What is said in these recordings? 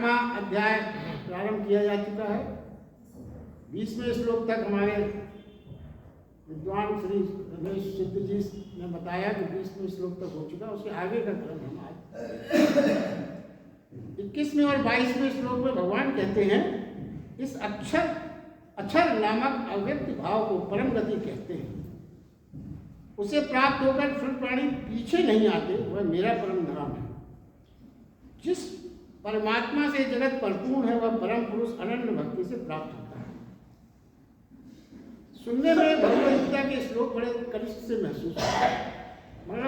8वां अध्याय प्रारंभ किया जा चुका है। 20वें श्लोक तक हमारे विद्वान श्री रमेश सिद्ध जी ने बताया कि 20वें श्लोक तक हो चुका। उसके आगे का क्रम हम आज 21वें और 22वें श्लोक में भगवान कहते हैं इस अक्षर नामक अव्यक्त भाव को परम गति कहते हैं। उसे प्राप्त होकर फिर प्राणी पीछे नहीं आते, वह मेरा परम धाम है। जिस परमात्मा से जगत परिपूर्ण है वह परम पुरुष अनन्य भक्ति से प्राप्त होता है। सुनने में भगवद गीता के श्लोक बड़े कनिष्ठ से महसूस होता है, मगर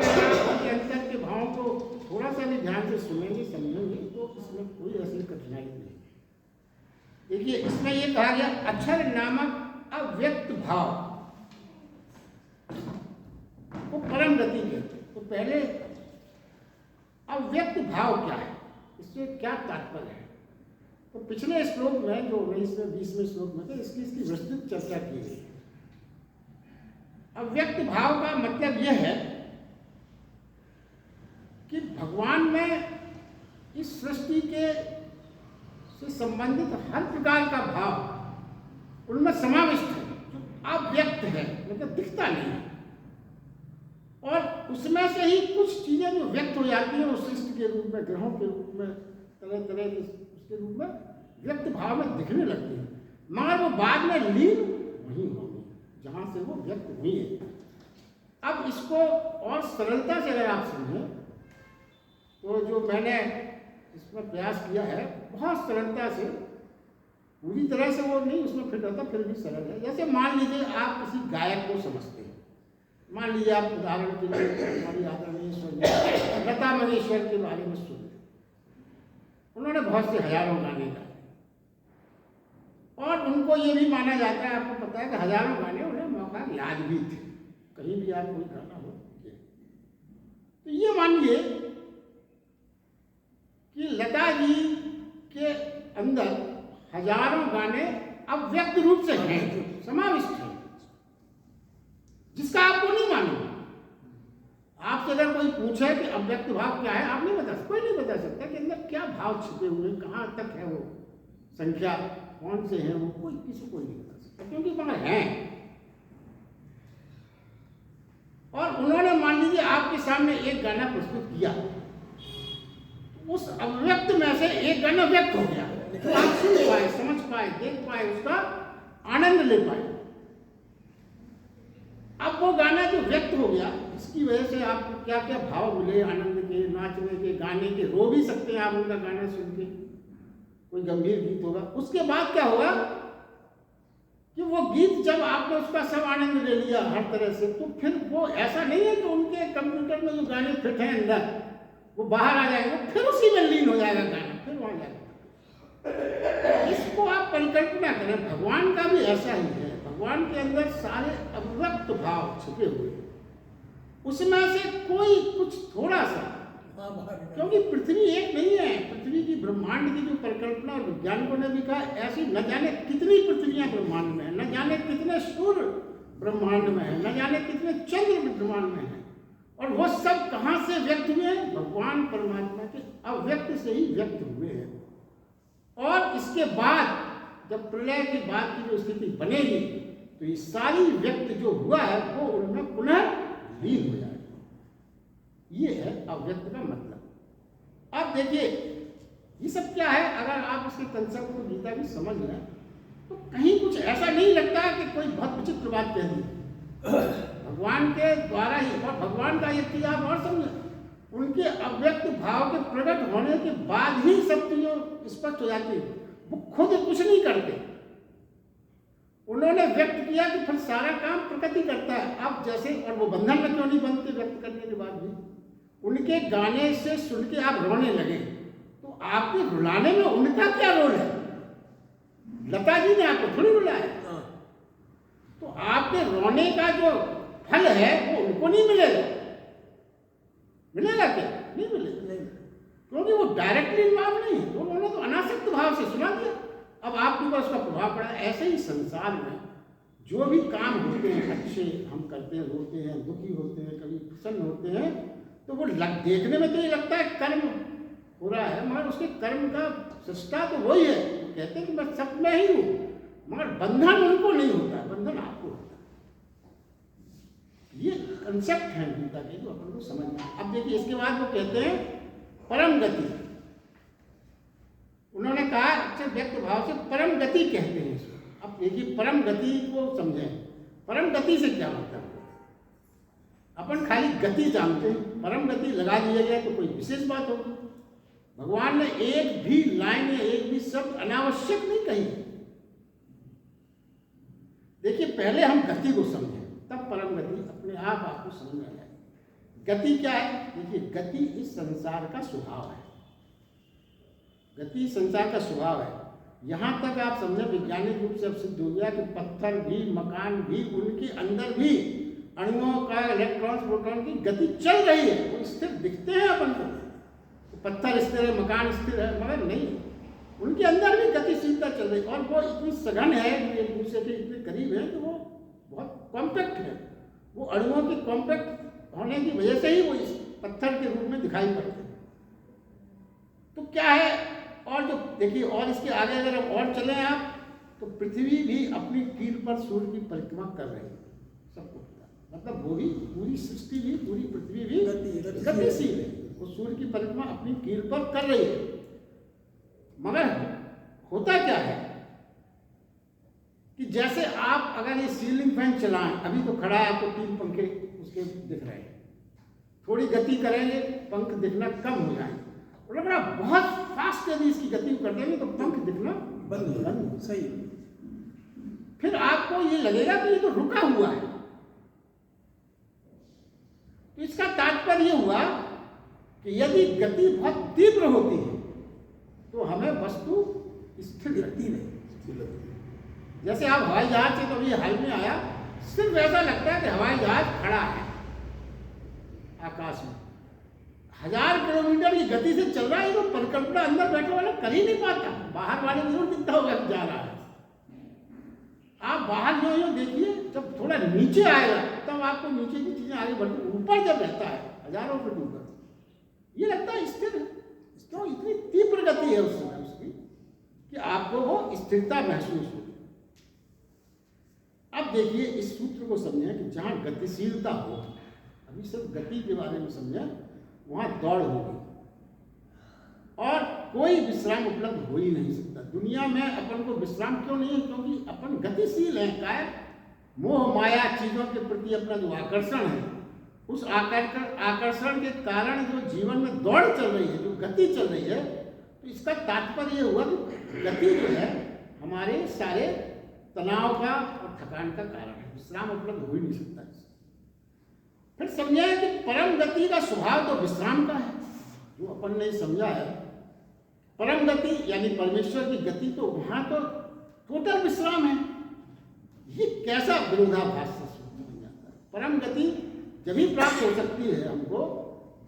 उनके अंतर के भावों को थोड़ा सा भी ध्यान से सुनेंगे समझेंगे तो इसमें कोई ऐसी कठिनाई नहीं। देखिए, इसमें ये कहा गया अक्षर नामक अव्यक्त भाव को परम गति कहते हैं। तो पहले अव्यक्त भाव क्या है, इससे क्या तात्पर्य है? तो पिछले श्लोक में जो 19वें 20वें श्लोक में थे इसकी विस्तृत चर्चा की गई है। अव्यक्त भाव का मतलब यह है कि भगवान में इस सृष्टि के से संबंधित हर प्रकार का भाव उनमें समाविष्ट है, जो अव्यक्त है, मतलब दिखता नहीं है। और उसमें से ही कुछ चीजें जो व्यक्त हो जाती हैं उस सृष्टि के रूप में, ग्रहों के रूप में, तरह तरह के उसके रूप में व्यक्त भाव में दिखने लगती है, मगर वो बाद में लीन वहीं होंगी जहां से वो व्यक्त हुई है। अब इसको और सरलता से अगर आप समझें तो जो मैंने इसमें प्रयास किया है बहुत सरलता से, पूरी तरह से वो नहीं उसमें फिट होता, फिर भी सरल है। जैसे मान लीजिए आप किसी गायक को समझते हैं, मान लीजिए आप उदाहरण के लिए हमारी आदरणीय लता मंगेशकर के बारे में सुन, उन्होंने बहुत से हजारों गाने गाए और उनको ये भी माना जाता है, आपको पता है कि हजारों गाने उन्हें मौका याद भी थे, कहीं भी आप कोई गाना हो। तो ये मानिए कि लता जी के अंदर हजारों गाने अव्यक्त रूप से हैं, समाविष्ट हैं, जिसका आपको नहीं मालूम। आपसे अगर कोई पूछे कि अव्यक्त भाव क्या है, आप नहीं बता सकते, कोई नहीं बता सकता कि अंदर क्या भाव छिपे हुए हैं, कहाँ तक है वो संख्या, कौन से हैं वो, कोई किसी को नहीं बता सकता, क्योंकि मगर हैं। और उन्होंने मान लीजिए आपके सामने एक गाना प्रस्तुत किया, उस अव्यक्त में से एक गाना व्यक्त हो गया, तो आप सुन पाए, समझ पाए, देख पाए, उसका आनंद ले पाए। अब वो गाना जो व्यक्त हो गया, इसकी वजह से आपको क्या क्या भाव मिले, आनंद के, नाचने के, गाने के, रो भी सकते हैं आप उनका गाना सुन के, कोई गंभीर गीत होगा। उसके बाद क्या होगा कि वो गीत जब आपने उसका सब आनंद ले लिया हर तरह से, तो फिर वो ऐसा नहीं है कि उनके कंप्यूटर में जो गाने फिट हैं अंदर वो बाहर आ जाएंगे, फिर उसी में लीन हो जाएगा गाना, फिर वहां जाएगा। इसको आप परिकल्पना करें, भगवान का भी ऐसा ही है। भगवान के अंदर सारे अव्यक्त भाव छिपे हुए हैं, उसमें से कोई कुछ थोड़ा सा, क्योंकि पृथ्वी एक नहीं है, पृथ्वी की ब्रह्मांड की जो परिकल्पना और वैज्ञानिकों ने भी कहा ऐसी न जाने कितनी पृथ्वियां ब्रह्मांड में है, न जाने कितने सूर्य ब्रह्मांड में है, न जाने कितने चंद्र ब्रह्मांड में है, और वो सब कहां से व्यक्त हुए हैं? भगवान परमात्मा के अव्यक्त से ही व्यक्त हुए हैं। और इसके बाद जब प्रलय के बाद की जो स्थिति बनेगी तो ये सारी व्यक्त जो हुआ है वो उनमें पुनः लीन हो जाएगा। ये है अव्यक्त का मतलब। अब देखिए ये सब क्या है, अगर आप इसके कंसेप्ट को गीता भी समझ लें तो कहीं कुछ ऐसा नहीं लगता कि कोई बहुत विचित्र बात कह दी भगवान के द्वारा ही। और भगवान का ये चीज आप और समझे, उनके अव्यक्त भाव के प्रकट होने के बाद ही सब चीजें स्पष्ट हो जाती है। वो खुद कुछ नहीं करते, उन्होंने व्यक्त किया कि फिर सारा काम प्रकृति करता है। अब जैसे, और वो बंधन में क्यों नहीं बनते व्यक्त करने के बाद भी? उनके गाने से सुन के आप रोने लगे तो आपके रुलाने में उनका क्या रोल है? लता जी ने आपको थोड़ी रुलाया, तो आपके रोने का जो फल है वो उनको नहीं मिलेगा। मिलेगा क्या? नहीं मिलेगा, क्योंकि वो डायरेक्टली इन्वॉल्व नहीं है, उन्होंने तो अनासक्त भाव से सुना दिया। अब आपके ऊपर उसका प्रभाव पड़ा। ऐसे ही संसार में जो भी काम होते हैं अच्छे हम करते हैं, रोते हैं, दुखी होते हैं, कभी प्रसन्न होते हैं, तो वो देखने में तो ये लगता है कर्म हो रहा है, मगर उसके कर्म का सृष्टा तो वही है। कहते हैं कि मैं सब में ही हूं, मगर बंधन उनको नहीं होता, बंधन आपको होता है। ये कंसेप्ट है गीता के, जो अपन को समझना। अब देखिए इसके बाद वो कहते हैं परम गति। उन्होंने कहा अच्छे व्यक्त भाव से परम गति कहते हैं इसको। अब देखिए परम गति को समझें, परम गति से क्या मतलब है। अपन खाली गति जानते हैं, परम गति लगा दिया गया तो कोई विशेष बात होगी। भगवान ने एक भी लाइन या एक भी शब्द अनावश्यक नहीं कही। देखिए पहले हम गति को समझें, तब परम गति अपने आप आपको समझ में आ जाएगी। गति क्या है? देखिए गति इस संसार का स्वभाव है। गति संसार का स्वभाव है। यहां तक आप समझे, वैज्ञानिक रूप से अब सिद्ध हो गया कि पत्थर भी, मकान भी, उनके अंदर भी अणुओं का, इलेक्ट्रॉन प्रोटॉन की गति चल रही है। वो स्थिर दिखते हैं अपन को, पत्थर स्थिर है, मकान स्थिर है, मगर नहीं, उनके अंदर भी गतिशीलता चल रही है। और वो इतनी सघन है कि एक दूसरे के इतने करीब है कि वो बहुत कॉम्पैक्ट है। वो अणुओं की कॉम्पैक्ट होने की वजह से ही वो इस पत्थर के रूप में दिखाई पड़ते हैं। तो क्या है, और जो देखिए, और इसके आगे अगर हम और चले आप, तो पृथ्वी भी अपनी कील पर सूर्य की परिक्रमा कर रही है, सबको पता। मतलब वो भी, पूरी सृष्टि भी, पूरी पृथ्वी भी गतिशील है। वो सूर्य की परिक्रमा अपनी कील पर कर रही है। मगर होता क्या है कि जैसे आप अगर ये सीलिंग फैन चलाएं, अभी तो खड़ा है, आपको 3 पंखे उसके दिख रहे हैं, थोड़ी गति करेंगे पंख दिखना कम हो जाएंगे। और अगर आप बहुत फास्ट यदि इसकी गति कर देंगे तो पंख दिखना बंद हो जाएंगे। सही। फिर आपको ये लगेगा कि ये तो रुका हुआ है। तो इसका तात्पर्य ये हुआ कि यदि गति बहुत तीव्र होती है तो हमें वस्तु स्थिर लगती नहीं। जैसे आप हवाई जहाज से कभी हाल में आया, सिर्फ ऐसा लगता है कि हवाई जहाज खड़ा है आकाश में, 1000 किलोमीटर की गति से चल रहा है। तो परिकल्पना अंदर बैठे वाला कर ही नहीं पाता, बाहर वाले जरूर दिखता होगा जा रहा है। आप बाहर जो देखिए, जब थोड़ा नीचे आएगा तब आपको नीचे की चीजें आगे बढ़ती, ऊपर जब रहता है हजारों फीट ऊपर, ये लगता है स्थिर है। तो इतनी तीव्र गति है उस समय उसकी कि आपको वो स्थिरता महसूस होगी। अब देखिए इस सूत्र को समझें कि जहां गतिशीलता हो, अभी सिर्फ गति के बारे में समझें, वहां दौड़ होगी और कोई विश्राम उपलब्ध हो ही नहीं सकता। दुनिया में अपन को विश्राम क्यों नहीं है? क्योंकि अपन गतिशील है। काय मोह माया चीजों के प्रति अपना जो आकर्षण है, उस आकर्षण के कारण जो जीवन में दौड़ चल रही है, जो गति चल रही है, तो इसका तात्पर्य यह हुआ कि गति जो है हमारे सारे तनाव का और थकान का कारण है। विश्राम उपलब्ध हो ही नहीं सकता। फिर समझा है कि परम गति का स्वभाव तो विश्राम का है, जो अपन ने समझा है। परम गति यानी परमेश्वर की गति, तो वहां तो टोटल विश्राम है। ये कैसा विरोधाभास से सूत्र बन जाता है। परम गति जब ही प्राप्त हो सकती है हमको,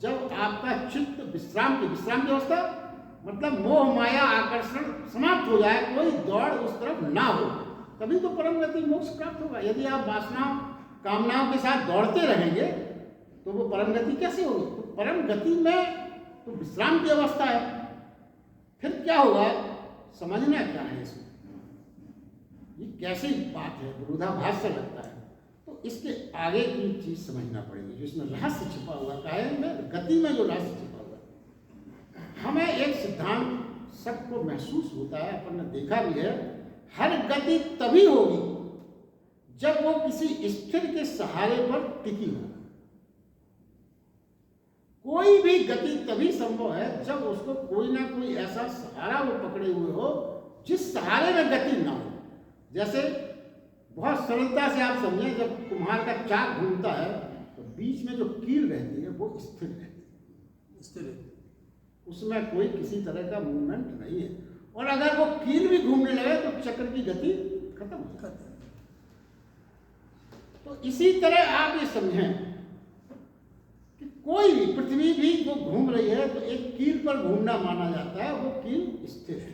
जब आपका चित्त विश्राम की अवस्था, मतलब मोह माया आकर्षण समाप्त हो जाए, कोई दौड़ उस तरफ ना हो, तभी तो परम गति मोक्ष प्राप्त होगा। यदि आप वासनाओं कामनाओं के साथ दौड़ते रहेंगे तो वो परम गति कैसे होगी? तो परम गति में तो विश्राम की अवस्था है। फिर क्या होगा, समझना क्या है इसमें, ये कैसी बात है, विरोधाभास सा लगता है। तो इसके आगे की चीज समझना पड़ेगी, जिसमें रहस्य छिपा हुआ है। गति में जो रहस्य छिपा हुआ है, हमें एक सिद्धांत सबको महसूस होता है, अपन ने देखा भी है। हर गति तभी होगी जब वो किसी स्थिर के सहारे पर टिकी हो। कोई भी गति तभी संभव है जब उसको कोई ना कोई ऐसा सहारा वो पकड़े हुए हो जिस सहारे में गति ना हो। जैसे बहुत सरलता से आप समझें, जब कुम्हार का चाक घूमता है तो बीच में जो कील रहती है वो स्थिर रहती है, उसमें कोई किसी तरह का मूवमेंट नहीं है। और अगर वो कील भी घूमने लगे तो चक्र की गति खत्म हो जाती है। तो इसी तरह आप ये समझें कि कोई भी, पृथ्वी भी जो घूम रही है तो एक कील पर घूमना माना जाता है, वो कील स्थिर है।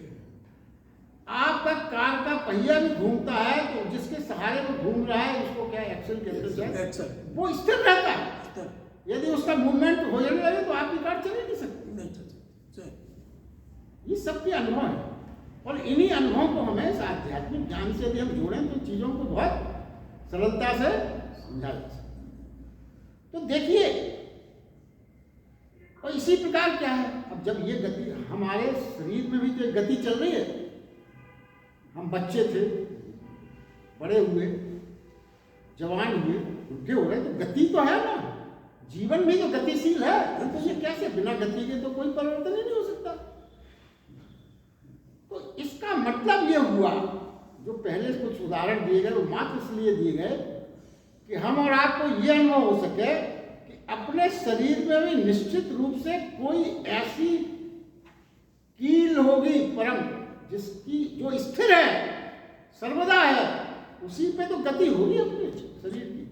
आपका कार का पहिया भी घूमता है तो जिसके सहारे वो घूम रहा है उसको क्या एक्सल कहते हैं, वो स्थिर रहता है। यदि उसका मूवमेंट हो जाने लगे तो आपकी कार चल ही नहीं सकती। ये सबके अनुभव है, और इन्हीं अनुभवों को हमें इस आध्यात्मिक ज्ञान से यदि हम जोड़ें तो चीज़ों को बहुत सरलता से समझा जा सकता है। तो देखिए, और इसी प्रकार क्या है, अब जब ये गति हमारे शरीर में भी जो एक गति चल रही है, हम बच्चे थे, बड़े हुए, जवान हुए, बुढ़े हो रहे, तो गति तो है ना, जीवन भी तो गतिशील है। तो ये कैसे बिना गति के तो कोई परिवर्तन ही नहीं हो सकता। तो इसका मतलब ये हुआ, जो पहले कुछ उदाहरण दिए गए वो मात्र इसलिए दिए गए कि हम और आपको ये अनुभव हो सके कि अपने शरीर में भी निश्चित रूप से कोई ऐसी कील होगी परम, जिसकी जो स्थिर है, सर्वदा है, उसी पे तो गति होगी अपने शरीर की।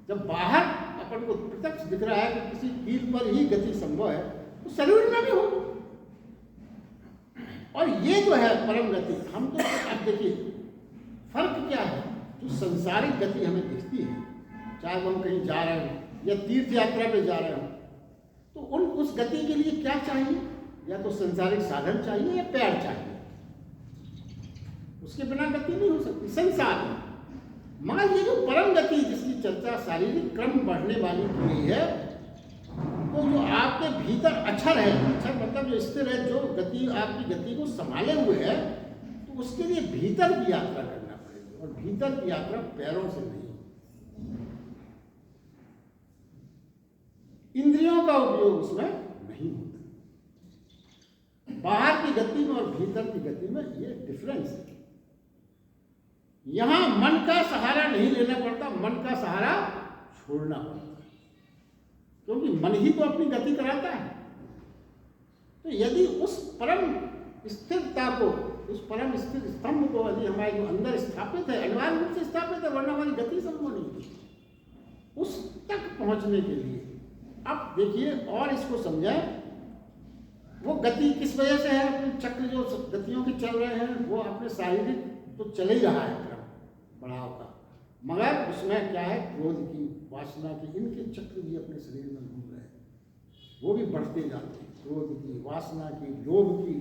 जब बाहर अपन को प्रत्यक्ष दिख रहा है कि किसी कील पर ही गति संभव है, तो शरीर में भी होगी। और ये जो है परम गति, हम तो अब देखिए फर्क क्या है, जो सांसारिक गति हमें दिखती है, चाहे वो हम कहीं जा रहे हो या तीर्थ यात्रा पे जा रहे हो, तो उस गति के लिए क्या चाहिए, या तो सांसारिक साधन चाहिए या पैर चाहिए, उसके बिना गति नहीं हो सकती संसार में। मगर ये जो परम गति जिसकी चर्चा शारीरिक क्रम बढ़ने वाली की गई है, तो जो आपके भीतर अक्षर है, अक्षर मतलब जो स्थिर है, जो गति आपकी गति को संभाले हुए है, तो उसके लिए भीतर की यात्रा करना पड़ेगी, और भीतर की यात्रा पैरों से नहीं। इंद्रियों का उपयोग उसमें नहीं होता। बाहर की गति में और भीतर की गति में ये डिफरेंस है। यहां मन का सहारा नहीं लेना पड़ता, मन का सहारा छोड़ना पड़ता, क्योंकि मन ही तो अपनी गति कराता है। तो यदि उस परम स्थिरता को, उस परम स्थिर स्तंभ को यदि हमारे जो अंदर स्थापित है, अनिवार्य रूप से स्थापित है, वरना हमारी गति संभव नहीं है, उस तक पहुंचने के लिए अब देखिए और इसको समझें। वो गति किस वजह से है, अपने चक्र जो गतियों के चल रहे हैं, वो अपने शारीरिक तो चल ही रहा है क्रम बढ़ाव का, मगर उसमें क्या है, क्रोध की, वासना की, इनके चक्र भी अपने शरीर में घूम रहे हैं, वो भी बढ़ते जाते हैं, क्रोध की, वासना की, लोभ की।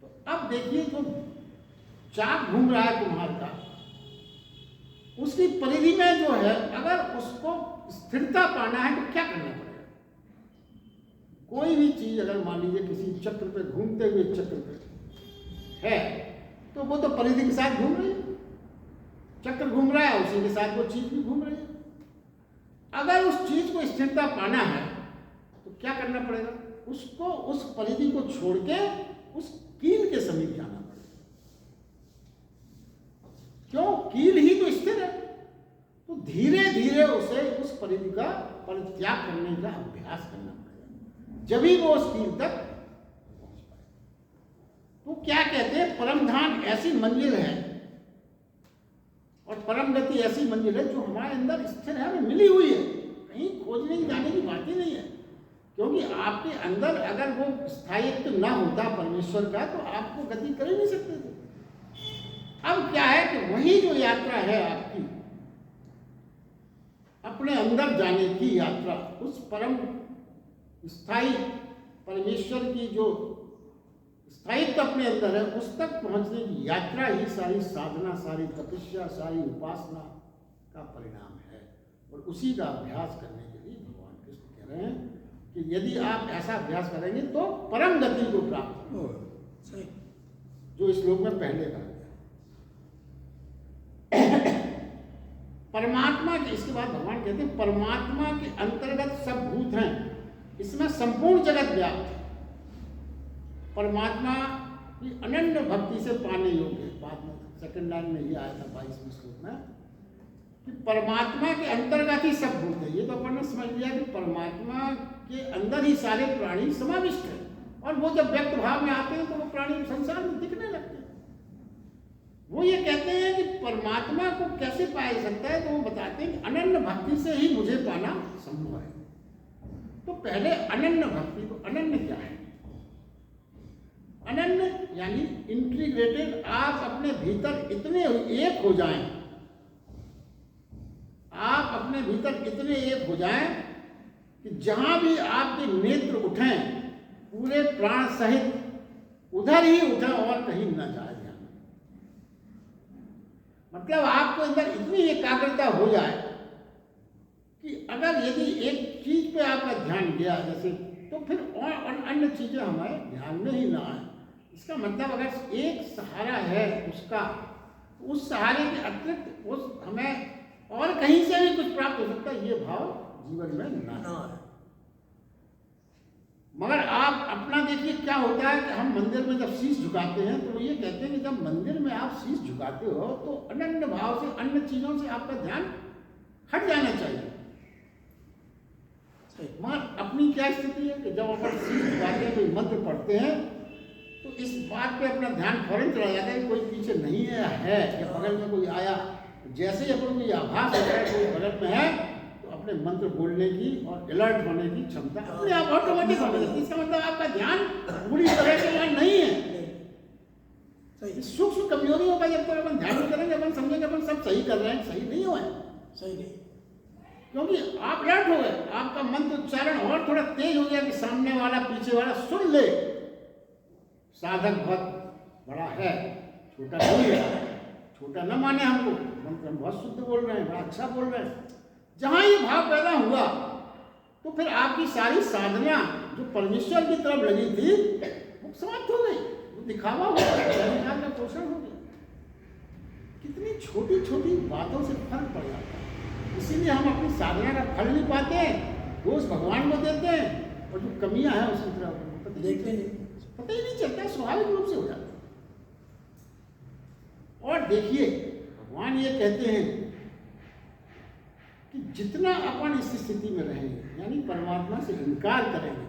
तो अब देखिए जो चाक घूम रहा है कुम्हार का, उसकी परिधि में जो है, अगर उसको स्थिरता पाना है तो क्या करना पड़ेगा। कोई भी चीज अगर मान लीजिए किसी चक्र पे, घूमते हुए चक्र पे है, तो वो तो परिधि के साथ घूम रही है, चक्र घूम रहा है, उसी के साथ वो चीज भी घूम रही है। अगर उस चीज को स्थिरता पाना है तो क्या करना पड़ेगा, उसको उस परिधि को छोड़ के उस कील के समीप जाना पड़ेगा। क्यों, कील ही तो स्थिर है, तो धीरे धीरे उसे उस परिधि का परित्याग करने का अभ्यास करना पड़ेगा, जब ही वो उस कील तक पहुंच पाए। तो क्या कहते हैं, परम धाम ऐसी मंजिल है और परम गति ऐसी मंजिल है जो हमारे अंदर स्थिर है, हमें मिली हुई है, कहीं खोजने की जाने की बात ही नहीं है। क्योंकि आपके अंदर अगर वो स्थायित्व ना होता परमेश्वर का, तो आपको गति कर ही नहीं सकते थे। अब क्या है कि वही जो यात्रा है आपकी, अपने अंदर जाने की यात्रा, उस परम स्थायी परमेश्वर की जो स्थायित्व अपने अंदर है, उस तक पहुंचने की यात्रा ही सारी साधना, सारी तपस्या, सारी उपासना का परिणाम है। और उसी का अभ्यास करने के लिए भगवान कृष्ण कह रहे हैं कि यदि आप ऐसा अभ्यास करेंगे तो परम गति को प्राप्त होगा, जो इस श्लोक में पहले कहा गया। परमात्मा के, इसके बाद भगवान कहते हैं परमात्मा के अंतर्गत सब भूत हैं, इसमें संपूर्ण जगत व्याप्त है। परमात्मा की अनन्य भक्ति से पाने योग्य है। बाद में सेकंड लाइन में ही आया था 22वें श्लोक में कि परमात्मा के अंतर्गत ही सब भूत है। ये तो अपन ने समझ लिया कि परमात्मा के अंदर ही सारे प्राणी समाविष्ट है, और वो जब व्यक्त भाव में आते हैं तो वो प्राणी संसार में दिखने लगते हैं। वो ये कहते हैं कि परमात्मा को कैसे पाया जा सकता है, तो वो बताते हैं कि अनन्य भक्ति से ही मुझे पाना संभव है। तो पहले अनन्य भक्ति, तो अनन्य क्या है? अनन्य यानी इंटीग्रेटेड, आप अपने भीतर इतने एक हो जाएं, आप अपने भीतर इतने एक हो जाएं कि जहां भी आपके नेत्र उठें, पूरे प्राण सहित उधर ही उठे और कहीं न जाए ध्यान। मतलब आपको अंदर इतनी एकाग्रता हो जाए कि अगर यदि एक चीज पे आपका ध्यान गया जैसे, तो फिर और अन्य चीजें हमारे ध्यान में ही ना आए। इसका मतलब अगर एक सहारा है उसका, तो उस सहारे के अतिरिक्त उस हमें और कहीं से भी कुछ प्राप्त हो सकता है, ये भाव जीवन में ना आए। मगर आप अपना देखिए क्या होता है कि हम मंदिर में जब शीश झुकाते हैं तो वो ये कहते हैं कि जब मंदिर में आप शीश झुकाते हो तो अनन्य भाव से अन्य चीजों से आपका ध्यान हट जाना चाहिए। मगर अपनी क्या स्थिति है कि जब अपन शीश झुकाते हैं, कोई मंत्र पढ़ते हैं, तो इस बात पे अपना ध्यान फौरन चला जाता है कि कोई पीछे नहीं है या बगल में कोई आया। जैसे ही अपन को ये आभास होता है कोई बगल में है, तो अपने मंत्र बोलने की और अलर्ट होने की क्षमता अपने आप ऑटोमेटिक होने लगती है। इसका मतलब आपका ध्यान पूरी तरह से यहाँ नहीं है। सूक्ष्म कमजोरियों का जब तक अपन ध्यान नहीं करेंगे, अपन समझेंगे अपन सब सही कर रहे हैं, सही नहीं हुआ है, सही नहीं, क्योंकि आप अलर्ट हो गए, आपका मंत्र उच्चारण और थोड़ा तेज हो गया कि सामने वाला पीछे वाला सुन ले। साधक बहुत बड़ा है, छोटा नहीं है, छोटा न माने हमको, मंत्र हम बहुत शुद्ध बोल रहे हैं, बड़ा अच्छा बोल रहे हैं। जहां ये भाव पैदा हुआ तो फिर आपकी सारी साधना जो परमेश्वर की तरफ लगी थी वो समाप्त हो गई, वो दिखावा हो गया, का पोषण हो गया। कितनी छोटी छोटी बातों से फर्क पड़ जाता है। इसीलिए हम अपनी साधना का फल नहीं पाते, दोष भगवान को देते हैं और जो कमियां हैं उसकी तरफ देखते नहीं, पता ही नहीं चलता, स्वाभाविक रूप से हो जाता है। और देखिए भगवान ये कहते हैं कि जितना अपन इस स्थिति में रहेंगे यानी परमात्मा से इनकार करेंगे,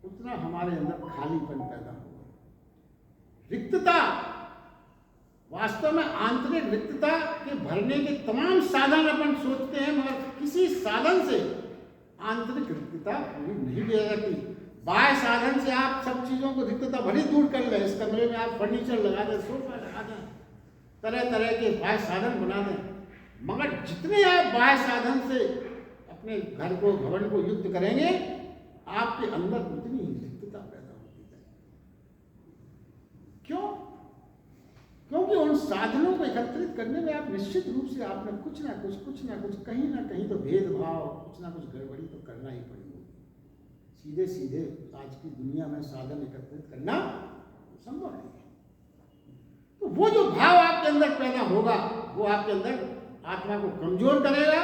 उतना हमारे अंदर खालीपन पैदा होगा, रिक्तता। वास्तव में आंतरिक रिक्तता के भरने के तमाम साधन अपन सोचते हैं, मगर किसी साधन से आंतरिक रिक्तता पूरी नहीं की जाती। बाह्य साधन से आप सब चीजों को रिक्तता भली दूर कर ले, इस कमरे में आप फर्नीचर लगा दें, सोफा लगा दें, तरह तरह के बाह्य साधन बना दें, मगर जितने आप बाह्य साधन से अपने घर को भवन को युक्त करेंगे, आपके अंदर उतनी ही रिक्तता पैदा होती है। क्यों? क्योंकि उन साधनों को एकत्रित करने में आप निश्चित रूप से आपने कुछ ना कुछ कहीं ना कहीं तो भेदभाव, कुछ ना कुछ गड़बड़ी तो करना ही पड़ेगा। सीधे सीधे आज की दुनिया में साधन एकत्रित करना संभव नहीं है। तो वो जो भाव आपके अंदर पैदा होगा वो आपके अंदर आत्मा को कमजोर करेगा,